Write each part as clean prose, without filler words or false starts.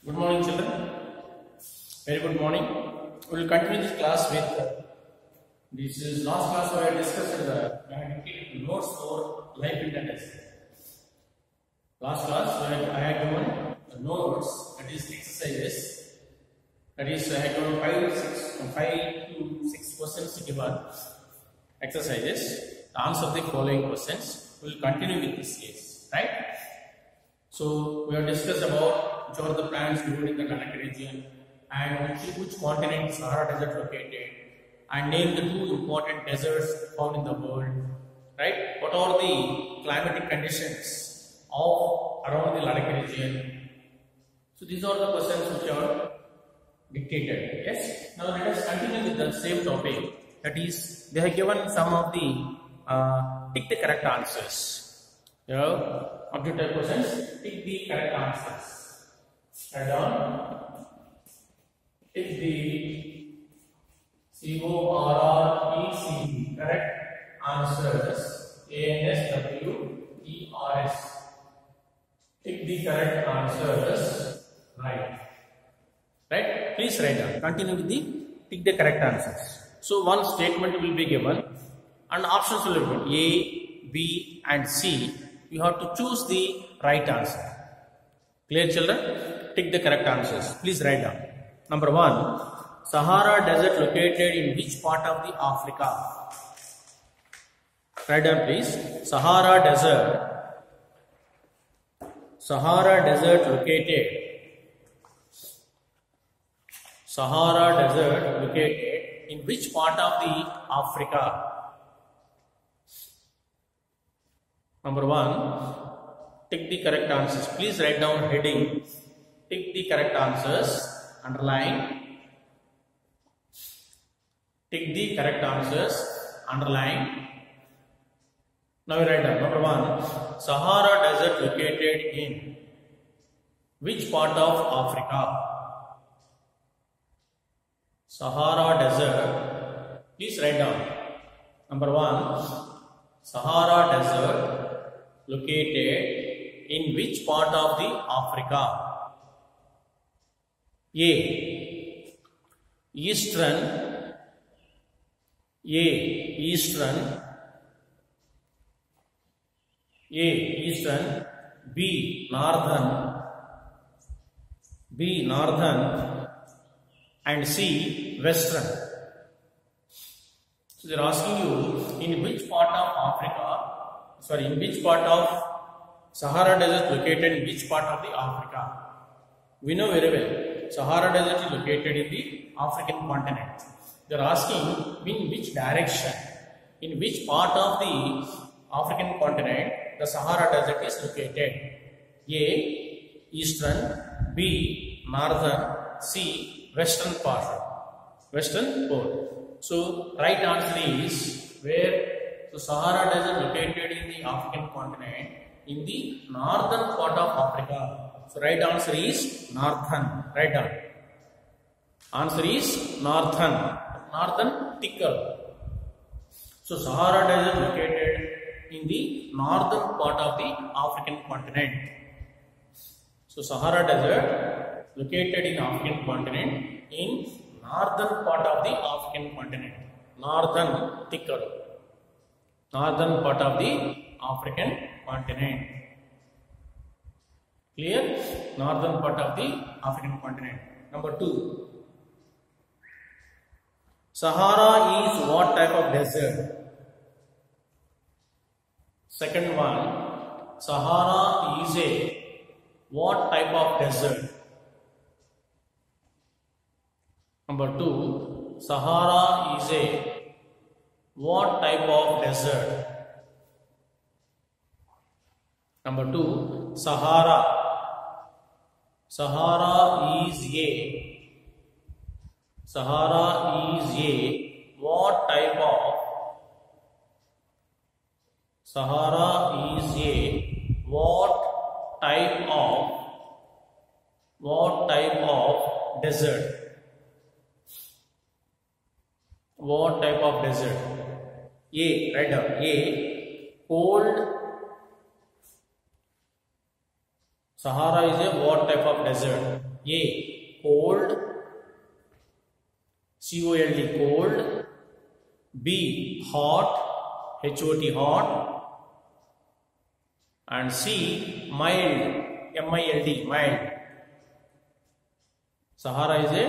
Good morning, children. Very good morning. We will continue this class with this is last class where I discussed the notes for life index. Last class where I had given the notes, that is exercises, that is I had given 5 to 6 questions given exercises. Answer the following questions. We will continue with this case, right? So we have discussed about which are the plants growing in the Atlantic region and which continent is Sahara Desert located, and name the 2 important deserts found in the world, right? What are the climatic conditions of around the Atlantic region? So these are the questions which are dictated. Yes. Now let us continue with the same topic. That is, they have given some of the pick the correct answers. Objective questions. Pick the correct answers. Write down. Pick the CORRECT correct answers. ANSWERS. Pick the correct answers. Right. Right? Please write down. Continue with the pick the correct answers. So one statement will be given and options will be given A, B and C. You have to choose the right answer. Clear, children? Pick the correct answers. Please write down. Number 1. Sahara Desert located in which part of the Africa? Write down, please. Sahara Desert located. Sahara Desert located in which part of the Africa? Number 1. Tick the correct answers. Please write down heading. Tick the correct answers. Underline. Tick the correct answers. Underline. Now we write down. Number 1. Sahara Desert located in which part of Africa? Sahara Desert. Please write down. Number 1. Sahara Desert located in which part of the Africa? A. Eastern. B. Northern. And C. Western. So they are asking you in which part of in which part of Sahara Desert located in which part of the Africa? We know very well Sahara Desert is located in the African continent. They are asking in which direction, in which part of the African continent the Sahara Desert is located. A. Eastern. B. Northern. C. Western part. Western pole. So right answer is where? So Sahara Desert located in the African continent in the northern part of Africa. So right answer is northern. Write down. Answer is northern. Northern ticker. So Sahara Desert located in the northern part of the African continent. So Sahara Desert located in African continent in northern part of the African continent. Northern ticker. Northern part of the African continent. Clear? Northern part of the African continent. Number 2. Sahara is what type of desert? Second one. Sahara is a what type of desert? Number 2. Sahara is a what type of desert? Number 2. Sahara is a what type of? Sahara is a what type of desert? What type of desert? A. Write down. A. Cold. Sahara is a what type of desert? A. Cold, COLD, cold. B. Hot, HOT, hot. And C. Mild, MILD, mild. Sahara is a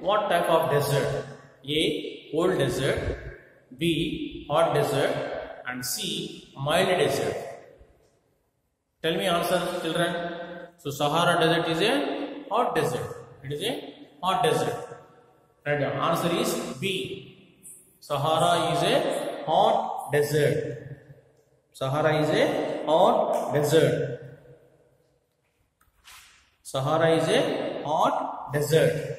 what type of desert? A. Cold desert, B. Hot desert, and C. Mild desert. Tell me answer, children. So Sahara desert is a hot desert. It is a hot desert. Right now, answer is B. Sahara is a hot desert. Sahara is a hot desert. Sahara is a hot desert.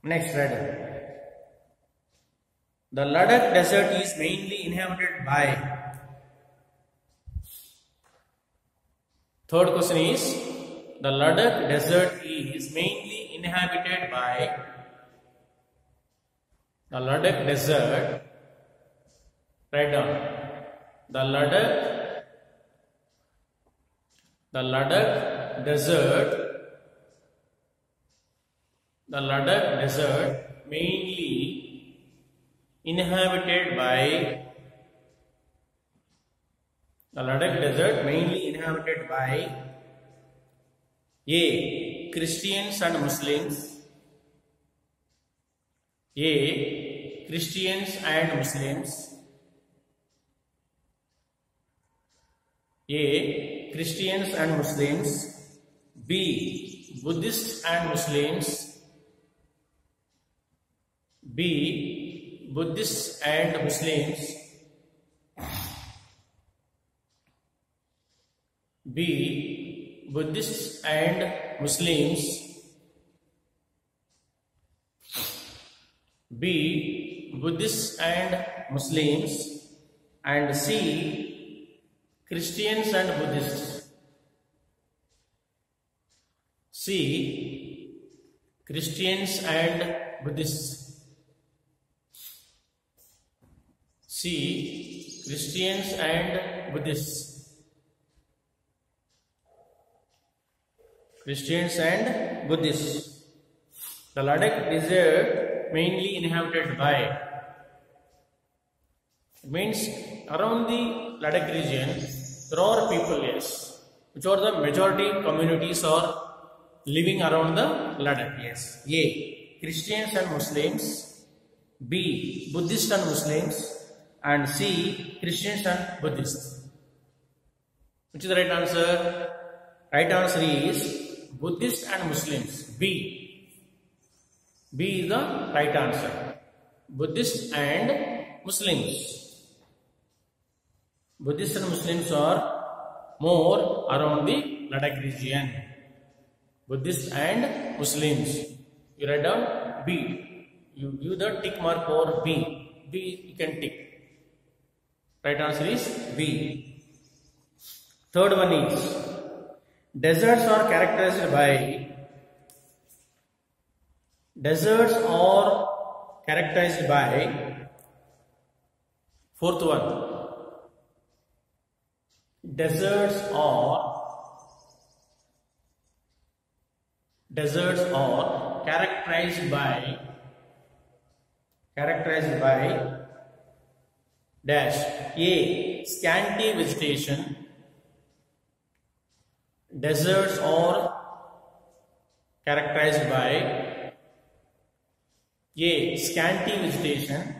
Next, read. The Ladakh desert is mainly inhabited by. Third question is, the Ladakh desert is mainly inhabited by. The Ladakh desert, write down. The Ladakh desert mainly inhabited by. The Ladakh desert mainly inhabited by A. Christians and Muslims. A. Christians and Muslims. A. Christians and Muslims. B. Buddhists and Muslims. B. Buddhists and Muslims. B. Buddhists and Muslims. B. Buddhists and Muslims. And C. Christians and Buddhists. C. Christians and Buddhists. C. Christians and Buddhists. Christians and Buddhists. The Ladakh desert mainly inhabited by. It means around the Ladakh region there are people, yes, which are the majority communities are living around the Ladakh. Yes. A. Christians and Muslims. B. Buddhists and Muslims. And C. Christians and Buddhists. Which is the right answer? Right answer is Buddhists and Muslims. B. B is the right answer. Buddhists and Muslims. Buddhists and Muslims are more around the Ladakh region. Buddhists and Muslims. You write down B. You give the tick mark for B. B you can tick. Right answer is B. Third one is, deserts are characterized by. Deserts are characterized by. Fourth one. Deserts are characterized by dash. A. Scanty vegetation. Deserts are characterized by A. Scanty vegetation.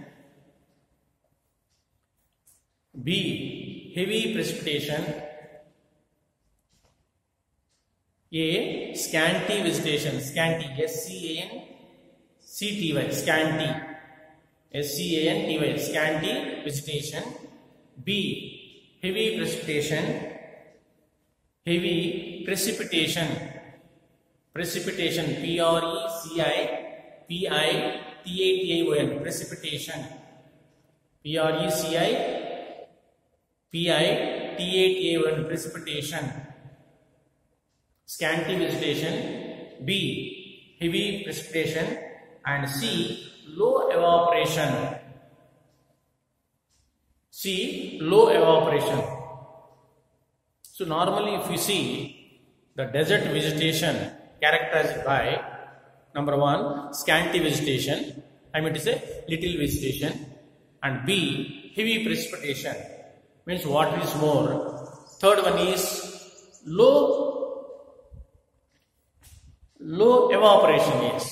B. Heavy precipitation. A. Scanty vegetation. Scanty. S-C-A-N-C-T-Y. Scanty. S-C-A-N-T-Y. Scanty vegetation. B. Heavy precipitation. Heavy precipitation. Precipitation. P-R-E-C-I-P-I-T-A-T-I-O-N. Precipitation. P-R-E-C-I-P-I-T-A-T-A-O-N. Precipitation. Scanty vegetation. B. Heavy precipitation. And C. Low evaporation. C. Low evaporation. So normally if you see the desert vegetation characterized by number 1 scanty vegetation, I mean to say little vegetation, and B heavy precipitation means water is more. Third one is low evaporation, yes.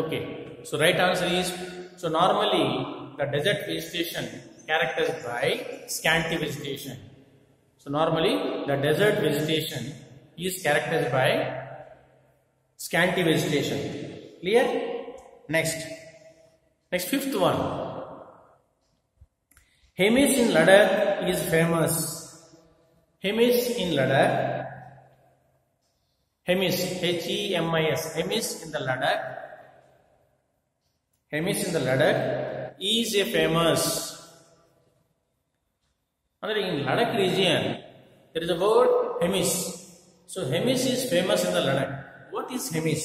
Okay, so right answer is, so normally the desert vegetation characterized by scanty vegetation. So normally the desert vegetation is characterized by scanty vegetation. Clear? Next fifth one. Hemis in Ladakh is famous. Hemis in Ladakh. Hemis, H-E-M-I-S. Hemis in the Ladakh. Hemis in the Ladakh is a famous. In Ladakh region, there is a word Hemis. So Hemis is famous in the Ladakh. What is Hemis?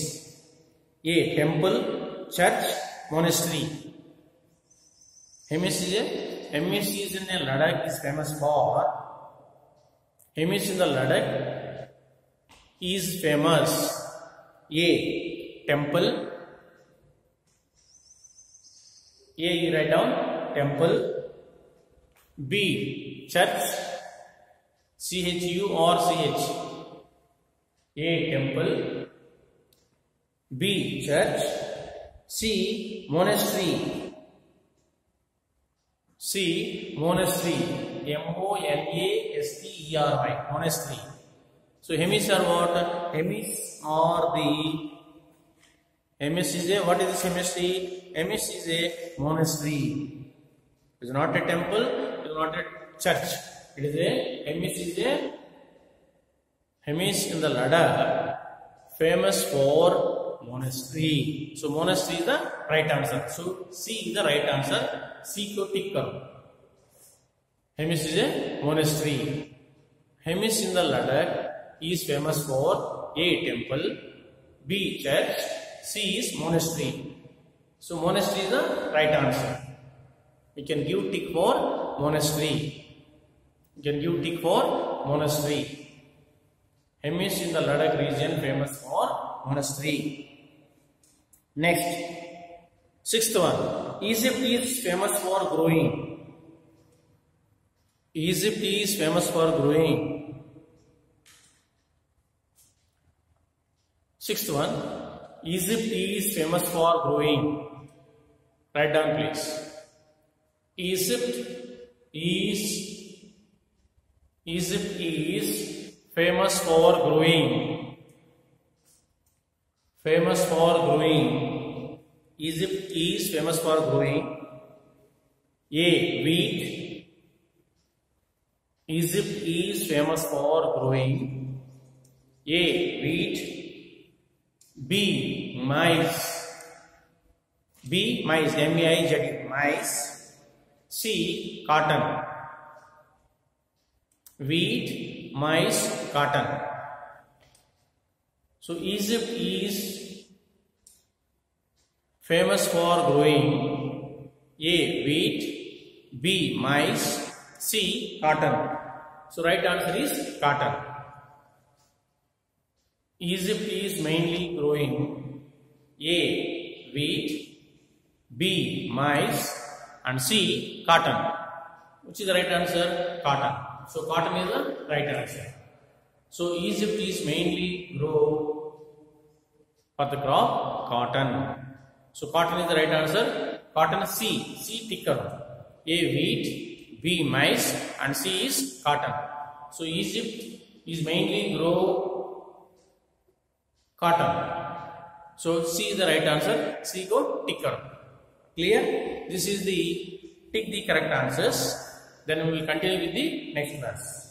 A temple, church, monastery. Hemis is in the Ladakh is famous for. Hemis in the Ladakh is famous. A temple. A you write down temple. B church. C-H-U-R-C-H. A temple. B church. C monastery. C monastery. M-O-N-A-S-T-E-R-Y. Monastery. So Hemis are what? Hemis are the. Hemis is a, what is this Hemis? Hemis is a monastery. It is not a temple. It is not a church. It is a, Hemis is a, Hemis in the Ladakh famous for monastery. So monastery is the right answer. So C is the right answer. C ko tick karo. Hemis is a monastery. Hemis in the Ladakh is famous for A temple, B church, C is monastery. So monastery is the right answer. We can give tick for monastery. You can give tick for monastery. Hemis in the Ladakh region famous for monastery. Next, sixth one. Egypt is famous for growing. Egypt is famous for growing. Sixth one. Egypt is famous for growing. Write down please. Egypt is famous for growing. Famous for growing. Egypt is famous for growing. A. Wheat. Egypt is famous for growing. A. Wheat. B. Maize. B. Maize. M-A-I-Z. Maize. C. Cotton. Wheat, maize, cotton. So Egypt is famous for growing A. Wheat, B. Maize, C. Cotton. So right answer is cotton. Egypt is mainly growing A. Wheat, B. Maize and C. Cotton. Which is the right answer? Cotton. So cotton is the right answer. So Egypt is mainly grow for the crop cotton. So cotton is the right answer. Cotton C. C ticker. A. Wheat, B. Maize and C is cotton. So Egypt is mainly grow cotton. So C is the right answer. C go ticker. Clear? This is the tick the correct answers. Then we will continue with the next class.